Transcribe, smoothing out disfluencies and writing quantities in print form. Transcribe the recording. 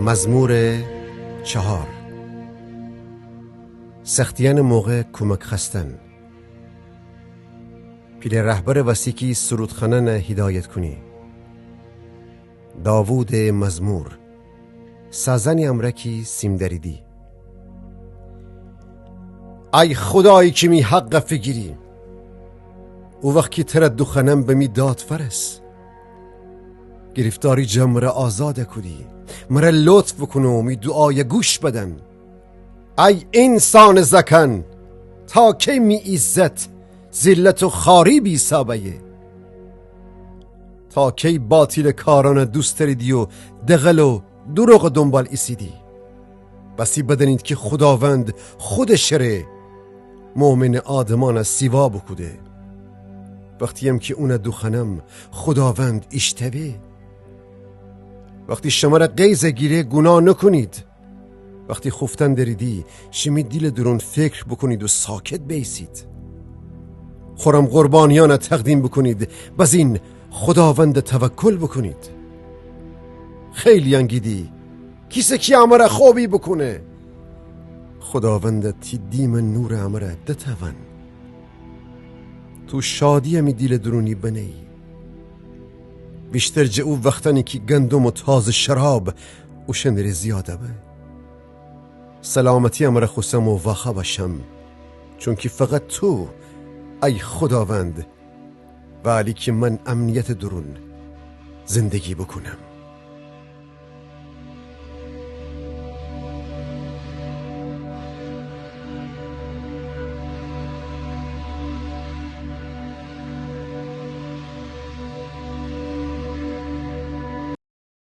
مزمور 4. سختیان موقع کمک خستن. پیل رهبر وسیکی سرودخانه هدایت کنی. داوود مزمور. سازنی امرکی سیمدریدی. ای خدایی که می حق فگیری، او وقت که ترد دخنم به می داد فرس. گرفتاری جمره آزاد کدی، مره لطف کنو می دعای گوش بدن. ای انسان زکن، تا که می عزت ذلت و خاری بی سابیه. تا کی باطل کاران دوست داریدی و دغل و دروغ دنبال ایسیدی. بسی بدنید که خداوند خود شره مؤمن آدمان از سیوا بکوده. وقتی هم که اون دخنم خداوند اشتبه. وقتی شما را قیز گیره گناه نکنید. وقتی خفتن دریدی شمی دیل درون فکر بکنید و ساکت بیسید. خورم قربانیان تقدیم بکنید، باز این خداوند توکل بکنید. خیلی انگیدی کیسه کی امره خوبی بکنه. خداوند تی دیم نور امره دتون. تو شادی همی دیل درونی بنی. بیشتر جه او وقتانی که گندم و تازه شراب او شنری زیاده به. سلامتی امره خسم و واخه باشم، چون که فقط تو ای خداوند، ولی که من امنیت درون زندگی بکنم.